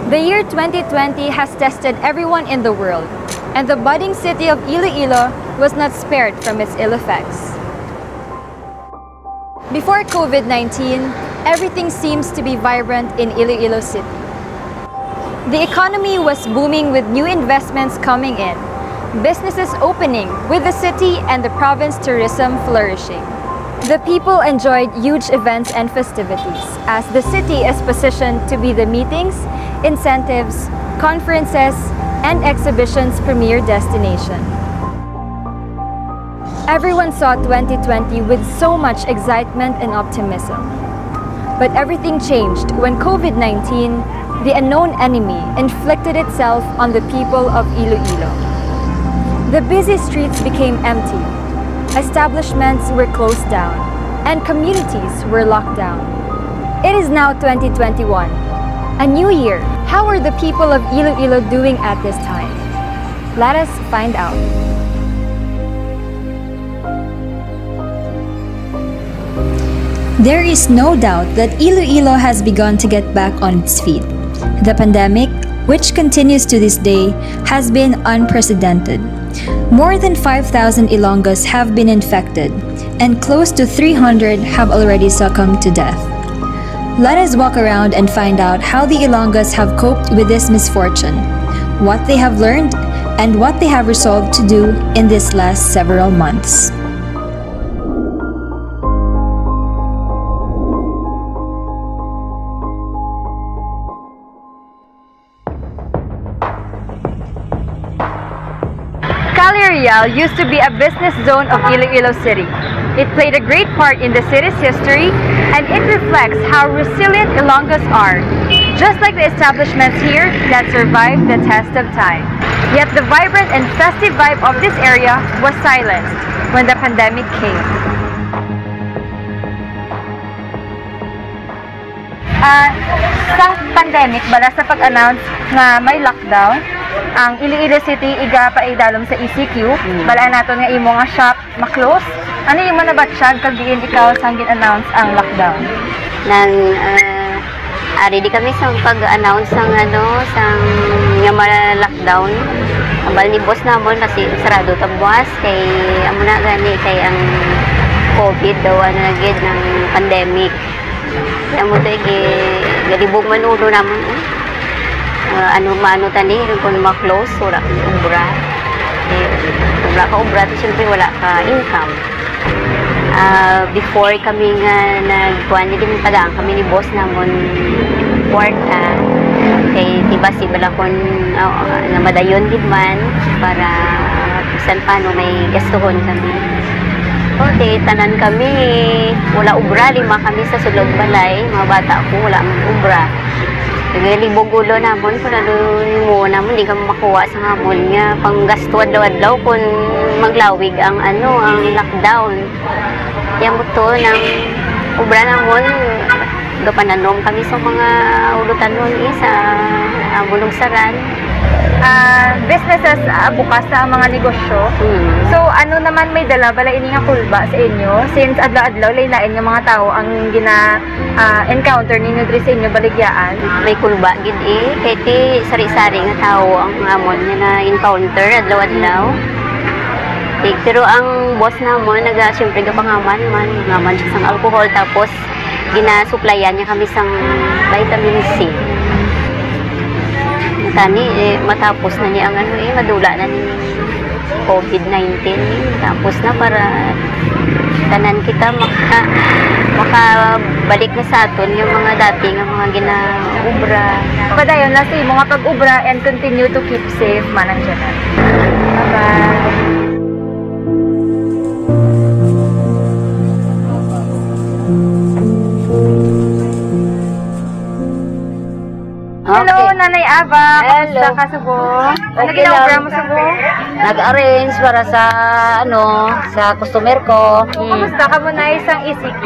The year 2020 has tested everyone in the world, and the budding city of Iloilo was not spared from its ill effects. Before COVID-19, everything seems to be vibrant in Iloilo City. The economy was booming with new investments coming in, businesses opening with the city and the province tourism flourishing. The people enjoyed huge events and festivities as the city is positioned to be the meetings, incentives, conferences, and exhibitions premier destination. Everyone saw 2020 with so much excitement and optimism. But everything changed when COVID-19, the unknown enemy, inflicted itself on the people of Iloilo. The busy streets became empty, establishments were closed down, and communities were locked down. It is now 2021, a new year. How are the people of Iloilo doing at this time? Let us find out. There is no doubt that Iloilo has begun to get back on its feet. The pandemic, which continues to this day, has been unprecedented. More than 5,000 Ilonggos have been infected, and close to 300 have already succumbed to death. Let us walk around and find out how the Ilonggos have coped with this misfortune, what they have learned, and what they have resolved to do in these last several months. Calle Real used to be a business zone of Iloilo City. It played a great part in the city's history, and it reflects how resilient Ilonggos are, just like the establishments here that survived the test of time. Yet the vibrant and festive vibe of this area was silenced when the pandemic came. Sa pandemic, bala sa pag-announce na may lockdown, ang Iloilo City iga paidalom sa ECQ, bala naton nga imo nga shop ma-close. Ano yung manabatsyag kag diin ikaw sang gin-announce ang lockdown? Nang ari di kami sa pag-announce sang sang nga ma-lockdown. Ambal ni boss namon kasi sarado ta buwas kay amo na gani kay ang COVID daw gid ng pandemic. Kaya mo to galibog manuno namon. Ano tani kung ma-close wala ka ubra. Wala ka ubra, siyempre wala ka income. Before kami nga nagkuhan din tagaan kami ni boss namon kwarta kay diba si balakon na madayon gid man para bisan paano may gastuhon kami. Okay, tanan kami wala ubra, 5 kami sa sulod balay, mga bata ko wala man ubra. Libog ulo namon kung ano mo namon di ka makuha sa hamon nga panggasto adlaw-adlaw kung maglawig ang ang lockdown. Yang mo ng ubra namon gapananom kami sa mga ulutan nun sa bulong saran. Businesses bukas sa mga negosyo. So ano naman may dala bala ini nga kulba sa inyo since adlaw-adlaw lain-lain nga mga tao ang encounter ninyo diri sa inyo baligyaan. May kulba gid kay ti sari-sari nga tao ang amon nga na encounter adlaw-adlaw. Pero ang boss namon siyempre gapangaman man siya sang alcohol tapos ginasuplayan niya kami sang vitamin C. Tani matapos na niya ang madula na ni COVID-19 tapos na para tanan kita makabalik na sa aton yung mga dati nga mga ginaubra. Padayon na sa mga pag-ubra and continue to keep safe manang dyan. Bye-bye. Hello, Nanay Ava. Kamusta ka, Subo? Ano ginawa mo, Subo? Nag-arrange para sa sa customer ko. Kamusta ka mo na isang ECQ?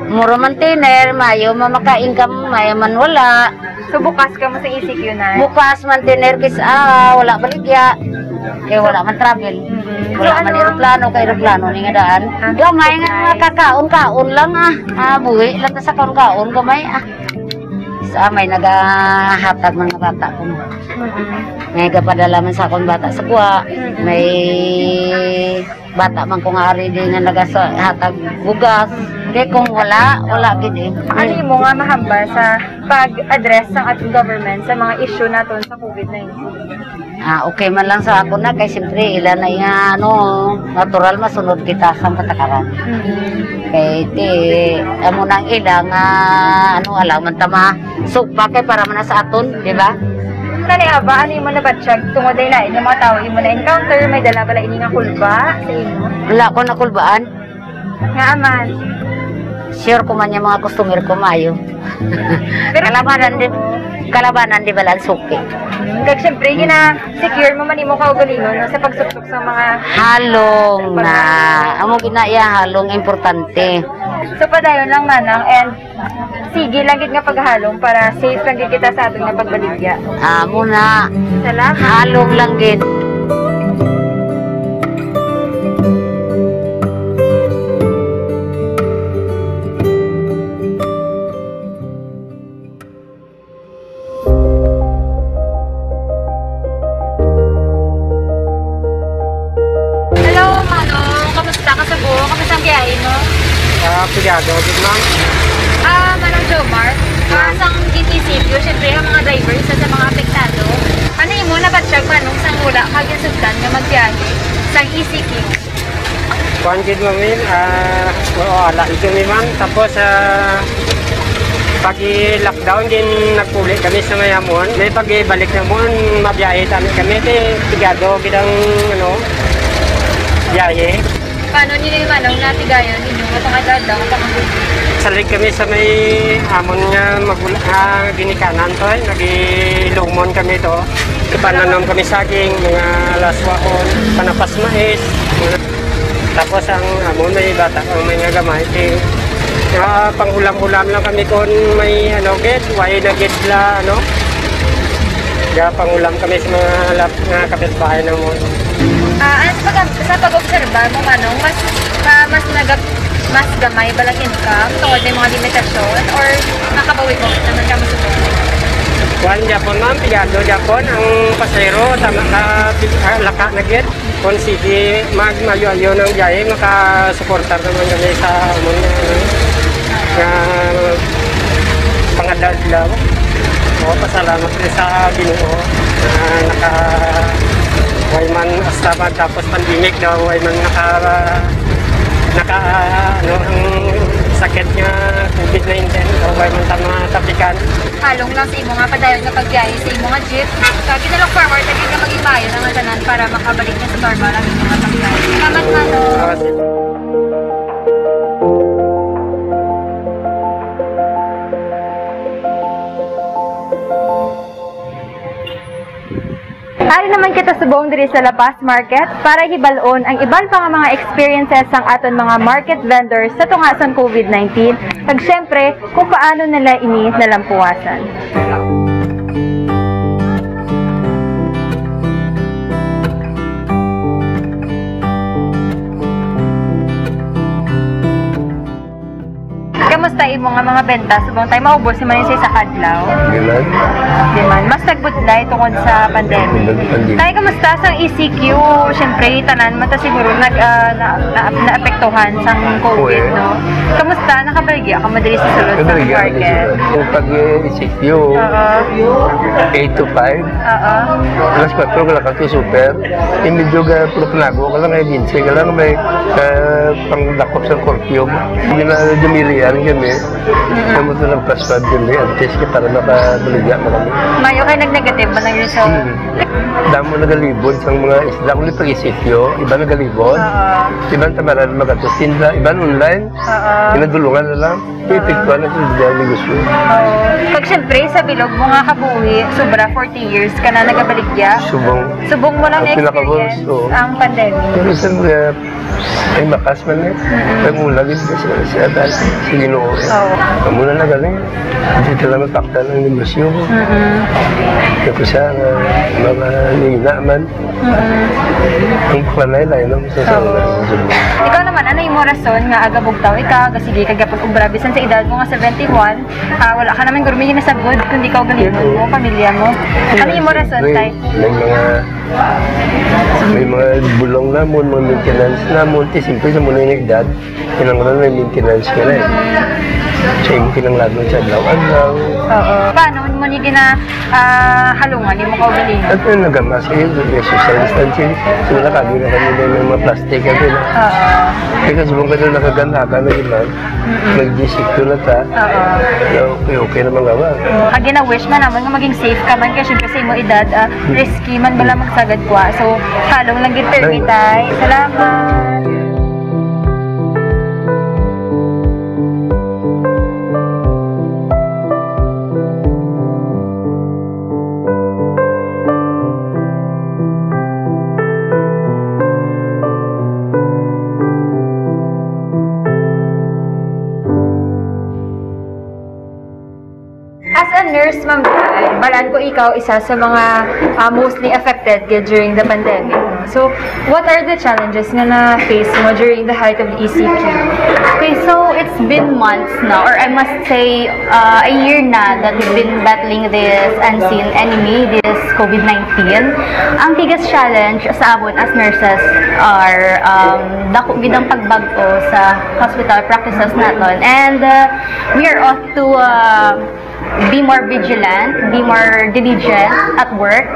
Muro man tiner, mayo mamaka-income, mayo man wala. So bukas ka mo sa ECQ na? Bukas man tiner kis wala baligya. Kaya wala man travel. Wala man aeroplano kay aeroplano ni nga daan. Gamay nga kakaon-kaon lang buhi lang sa kaon-kaon gamay may nagahatag mga bata ko. May gapadala man sa akong bata sa kuha. May bata man kung ari din nga nagahatag bugas. Kaya kung wala gid eh. Ano mo nga mahamba sa pag-address ng ating government sa mga issue naton sa COVID-19? Okay man lang sa ako na kay siyempre ilan na nga natural masunod kita sa patakaran. Kay amo nang ilang alam man tama sugpa kay para man sa aton, di ba? Kani ba ano mo na batsyag tungod ay lain ng mga tao imo na encounter may dala bala ini nga kulba sa imo? Wala ko na kulbaan. Nga aman. Sure ko man yung mga customer ko mayo. Kalabanan di balang suki. Kaya siyempre, secure mo man imo kaugalingon no, sa pagsuksok sa mga halong na. Amo ginaya halong importante. So padayon lang manang and sige lang gid nga paghalong para safe lang gid kita sa atong pagbaligya. Amo na. Salamat. Halong lang gid. Pigado, good ma'am. Manang Jomar, sang ginisipyo, syempre ang mga drivers sa mga apektado. Ano mo na batsyag manong sang wala kagisugdan nga magbiyahe sang ECQ? Kuan gid mamin, wala ito mi ma'am. Tapos pag-lockdown din nagpuli kami sa Mayamon. May pag-balik na mo, mabiyahe kami. Pigado gid ang biyahe. Paano nyo yung manong natigayan ninyo matangagad daw Salig kami sa may amon nga ginikanan to, nagilumon kami to. Pananom kami saging, mga laswaon, panapas mais. Tapos ang amon may bata, may nga gamay. Panghulam-hulam lang kami kung may get, why na get la, pangulam kami sa mga kapitbahay ng mo. Sa pag-obserba mo manong, mas gamay balang income tungod ng mga limitasyon or nakabawi mo naman ka masupot? Kuan Japon ma'am, pigado Japon ang pasero tama laka na get. Kung sige magmayo-ayo ng biyahe, makasuportar naman kami sa amon nga pangadadlaw. Pasalamat rin sa Ginoo na way man aslaman tapos pandemic daw way man ang sakit nga COVID-19 daw way man tama tapikan. Halong lang sa imo nga padayon nga pagbiyahe sa imo nga jeep. Kaya ginalok forward na nga mag-ibayo ng tanan para makabalik na sa normal ang imo nga pagbiyahe. Salamat manong. Ari naman kita subong diri sa La Paz Market para hibalon ang iban pa nga mga experiences sang aton mga market vendors sa tungasan COVID-19 kag syempre kung paano nila ini nalampuasan. Kamusta imo nga mga benta subong tayo maubos si man sa isa kadlaw? Di man. Mas nagbudlay tungod sa pandemic. Tayo kamusta sang ECQ? Siyempre tanan man ta siguro naapektuhan sang COVID, no? Kamusta nakabaligya ka madali sa sulod sa market? Pag ECQ 8 to 5. Alas 4 ka lang ka super. Medyo ga panago ka lang ay ginse ka lang may pangdakop sa curfew. Hindi na dumilian kami. Kamu ito ng paswad kami. Antes ka para nakabaligya mo kami. Mayo kayo nag-negative ba ng result? Damo nagalibod sa mga isda. Kung pag-isipyo, iba nagalibod. Ibang tamaran magatusinda. Ibang online. Pinadulungan na lang. Ipiktuan na ito ang negosyo. Pag siyempre sa bilog mo nga kabuhi, sobra 40 years ka na nagabaligya. Subong mo lang na-experience ang pandemic. Pero siyempre, ay makas man eh. Nagulagin ka siya dahil sa Ginoo. Kamu na galing. Hindi talaga makakta ng negosyo. Ito siya, mga ninaman. Ang panay-lay lang sa sauna. Ikaw naman, ano yung mo rason nga aga bugtaw ikaw, sige kagapon kung brabisan sa edad mo nga 71, wala ka naman gurumigin na sagod kundi ikaw galingon mo, pamilya mo. Ano yung mo rason, tay? May mga bulong namon, mga maintenance namon, simple sa muna yung edad, kinanglan may maintenance ka na eh. Siya yung kinangladon sa adlaw-adlaw. Oo. Paano mo niya gina halungan, yung mo galingon? At yung nagamas kayo, yung social distancing, so nakagin na kami na yung mga plastic at yun. Kaya subong ka doon nakaganda na ilan, mag-G-sector na ta, okay naman gawa. Ang gina-wish man naman nga maging safe ka man kasi kasi mo edad, risky man bala magsagad kwa. So, halong lang gitermi tay. Salamat! As a nurse, Ma'am Tay, balaan ko ikaw isa sa mga mostly affected during the pandemic. So, what are the challenges nga na-face mo during the height of the ECQ? Okay, so it's been months now, or I must say a year na that we've been battling this unseen enemy, this COVID-19. Ang biggest challenge sa abon as nurses are dako gidang pagbago sa hospital practices naton, and we are off to be more vigilant, be more diligent at work.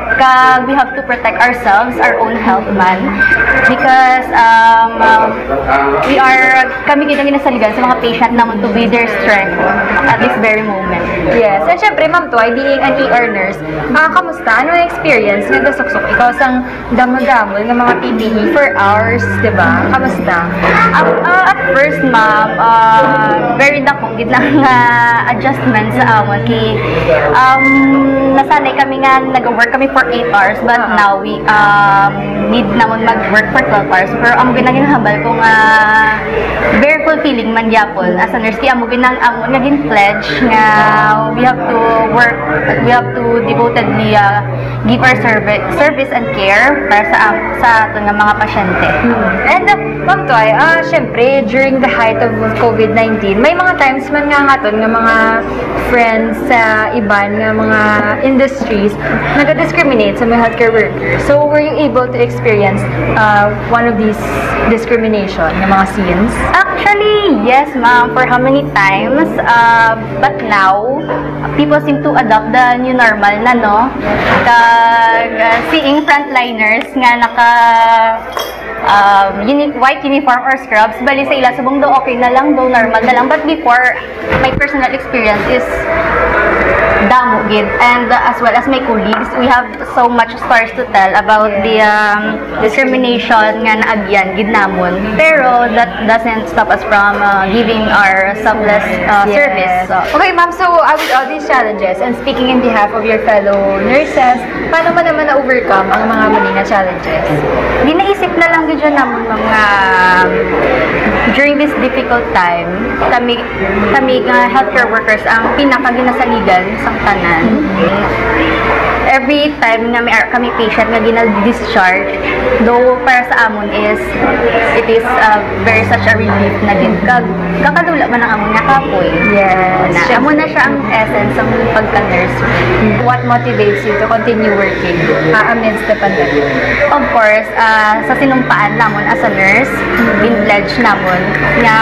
We have to protect ourselves, our own health man, because kami ginasaligan sa mga patient naman to be their strength at this very moment. Yes, and syempre, Ma'am Toy, being an ER nurse, kamusta? Ano ang experience nga gasok-sok ikaw sang damol-damol ng mga PPE for hours, di ba? Kamusta? At first, ma'am, very dako gid lang adjustment sa amon kay nasanay kami nga nag-work kami for 8 hours, but now we need namon mag-work for 12 hours. Pero amo ginaginhabal ko nga very fulfilling man gyapon as a nurse, kay amo amon nga gin-pledge nga we have to work, we have to devotedly give our service and care para sa aton nga mga pasyente. And Ma'am Toy, syempre, during the height of COVID-19, may mga times man nga aton nga mga friends sa iban nga mga industries nag-discriminate sa mga healthcare workers. So, were you able to experience one of these discrimination ng mga scenes? Actually, yes, ma'am. For how many times? But now, people seem to adopt the new normal na, no? Seeing frontliners nga naka white uniform or scrubs, bali sa ila subong daw okay na lang, daw normal na lang. But before, my personal experience is damo gid, and as well as my colleagues, we have so much stories to tell about the discrimination nga naagyan gid namon. Pero that doesn't stop us from giving our selfless service. Okay, ma'am, so with all these challenges, and speaking in behalf of your fellow nurses, paano mo naman na-overcome ang mga muli na challenges? Di naisip na lang gid namon mga during this difficult time, kami nga healthcare workers ang pinakaginasaligan sa tanan. Every time nga kami patient nga gina-discharge, though para sa amon it is very such a relief na din kakadula man ang amon nga kapoy. Yes. Amon na siya ang essence ng pagka-nurse. What motivates you to continue working amidst the pandemic? Of course, sa sinumpaan namon as a nurse, in-pledge namon nga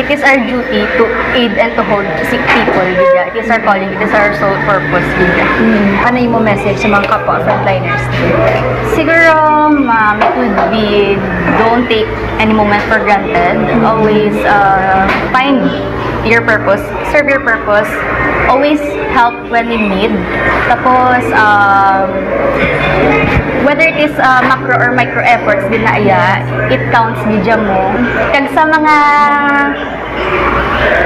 it is our duty to aid and to hold sick people. It is our calling, it is our sole purpose. Ano yung message sa mga kapwa frontliners? Siguro, ma'am, it would be don't take any moment for granted. Always find your purpose, serve your purpose, always help when in need. Tapos, whether it is macro or micro efforts din na iya, it counts, medyo mo. Kag sa mga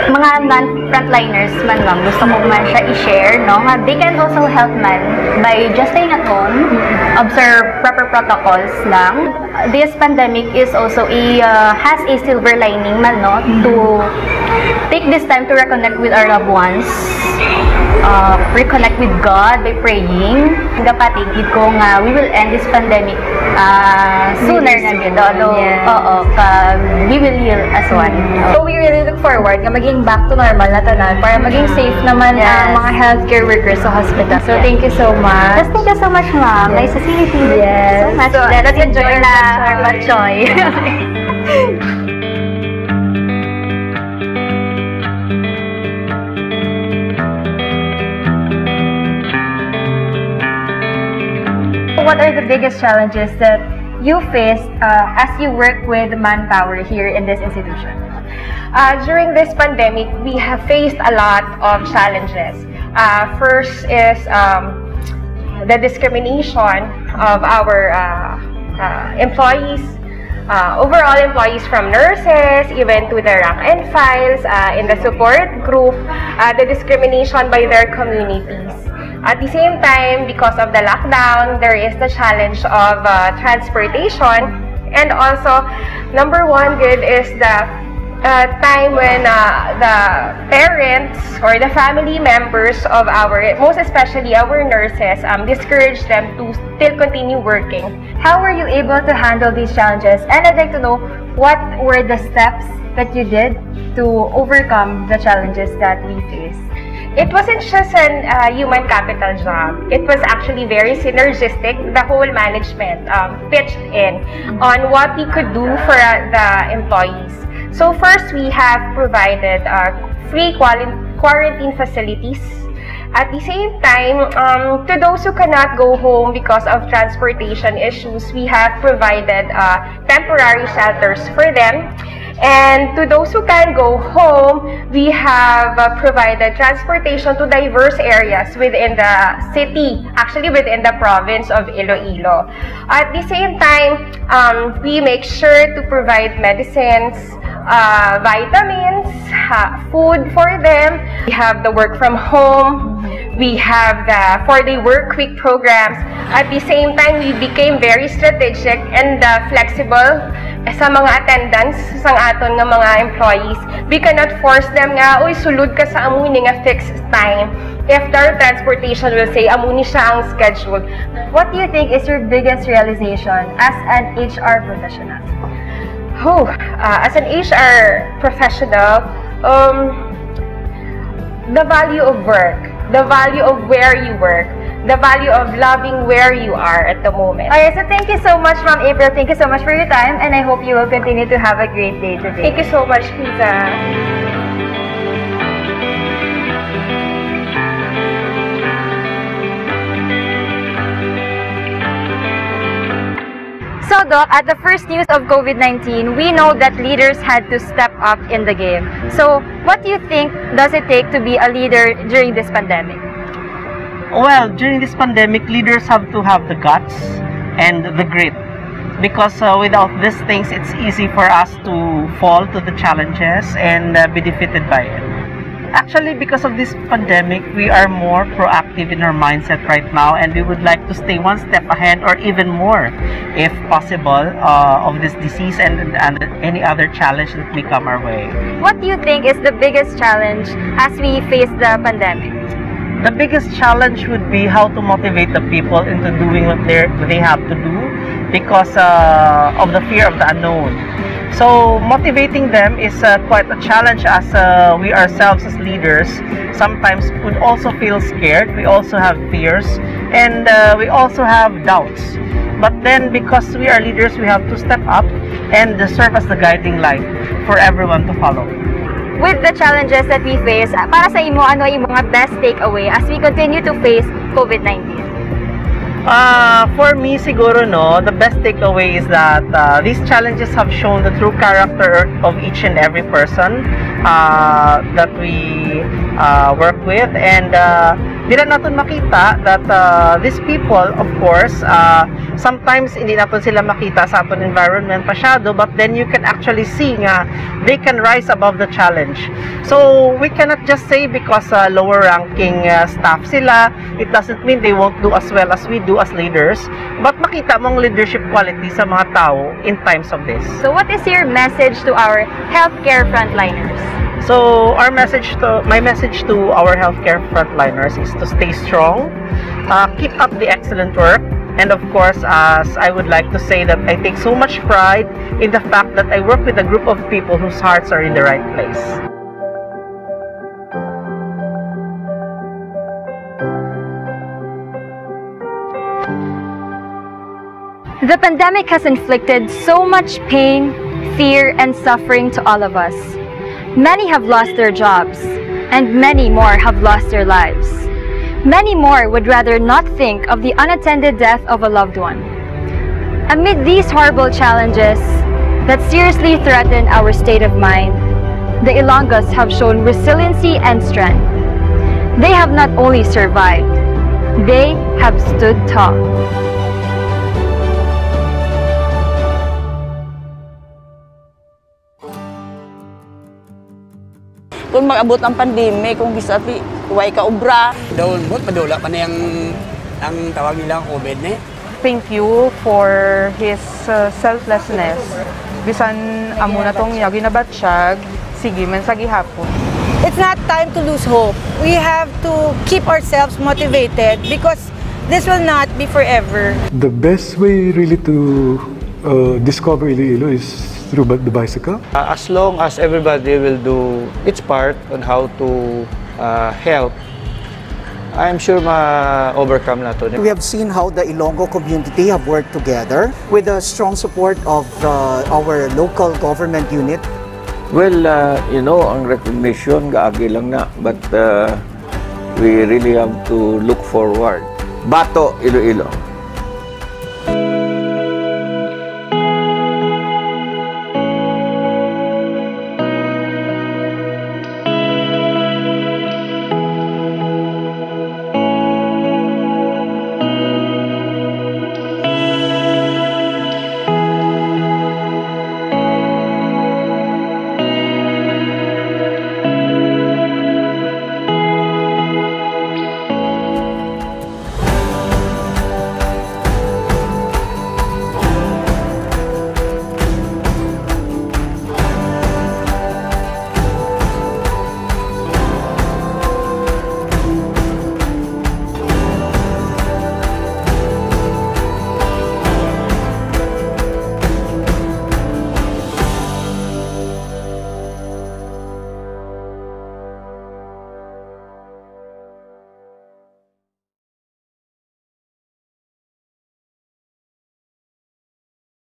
mga non-frontliners man ma'am, gusto ko man siya i-share, no? They can also help man by just staying at home, observe proper protocols lang. This pandemic is also has a silver lining man, no? To take this time to reconnect with our loved ones, reconnect with God by praying. Kapatigid ko nga we will end this pandemic sooner na gid, although we will heal as one. So we really look forward na maging back to normal na tanan para maging safe naman ang mga healthcare workers sa hospital. So thank you so much. Yes, thank you so much, ma'am. Nice to see you. Yes. So much. So, let's enjoy our our choy. What are the biggest challenges that you faced as you work with manpower here in this institution? During this pandemic, we have faced a lot of challenges. First is the discrimination of our employees, overall employees from nurses, even to the rank and files, in the support group, the discrimination by their communities. At the same time, because of the lockdown, there is the challenge of transportation, and also, number one good is the time when the parents or the family members of most especially our nurses, discourage them to still continue working. How were you able to handle these challenges? And I'd like to know what were the steps that you did to overcome the challenges that we face. It wasn't just an human capital job. It was actually very synergistic. The whole management pitched in on what we could do for the employees. So first, we have provided free quarantine facilities. At the same time, to those who cannot go home because of transportation issues, we have provided temporary shelters for them. And to those who can go home, we have provided transportation to diverse areas within the city, actually within the province of Iloilo. At the same time, we make sure to provide medicines, vitamins, food for them. We have the work from home. We have the 4-day work week programs. At the same time, we became very strategic and flexible sa mga attendance sang aton nga mga employees. We cannot force them nga, uy, sulod ka sa amuni nga fixed time. If their transportation will say, amuni siya ang schedule. What do you think is your biggest realization as an HR professional? As an HR professional, the value of work, the value of where you work, the value of loving where you are at the moment. Alright, so thank you so much, Ma'am April. Thank you so much for your time, and I hope you will continue to have a great day today. Thank you so much, Pizza. So, Doc, at the first news of COVID-19, we know that leaders had to step up in the game. So, what do you think does it take to be a leader during this pandemic? Well, during this pandemic, leaders have to have the guts and the grit, because without these things, it's easy for us to fall to the challenges and be defeated by it. Actually, because of this pandemic, we are more proactive in our mindset right now, and we would like to stay one step ahead or even more, if possible, of this disease and any other challenge that may come our way. What do you think is the biggest challenge as we face the pandemic? The biggest challenge would be how to motivate the people into doing what they have to do, because of the fear of the unknown. So motivating them is quite a challenge, as we ourselves as leaders sometimes would also feel scared. We also have fears, and we also have doubts. But then, because we are leaders, we have to step up and serve as the guiding light for everyone to follow. With the challenges that we face, para sa imo, ano yung mga best takeaway as we continue to face COVID-19? For me, siguro, no, the best takeaway is that these challenges have shown the true character of each and every person that we work with, and Dila natin makita that these people, of course, sometimes hindi natin sila makita sa aton environment masyado, but then you can actually see nga they can rise above the challenge. So we cannot just say because lower ranking staff sila, it doesn't mean they won't do as well as we do as leaders, but makita mong leadership quality sa mga tao in times of this. So what is your message to our healthcare frontliners? So my message to our healthcare frontliners is to stay strong, keep up the excellent work, and of course, as I would like to say that I take so much pride in the fact that I work with a group of people whose hearts are in the right place. The pandemic has inflicted so much pain, fear, and suffering to all of us. Many have lost their jobs, and many more have lost their lives. Many more would rather not think of the unattended death of a loved one. Amid these horrible challenges that seriously threaten our state of mind, the Ilonggos have shown resiliency and strength. They have not only survived, they have stood tall. Kung mag-abot ang pandemic, kung bisapi, huwag ka obra. Doon mo, padula pa na ang tawag nilang COVID na. Thank you for his selflessness. Bisan amo na tong yagi na batsyag, sige man sa gihapon. It's not time to lose hope. We have to keep ourselves motivated because this will not be forever. The best way really to discover Iloilo is through the bicycle. As long as everybody will do its part on how to help, I'm sure ma-overcome na to. We have seen how the Ilonggo community have worked together with the strong support of our local government unit. Well, ang recognition gaagi lang na, but we really have to look forward. Bato, Iloilo.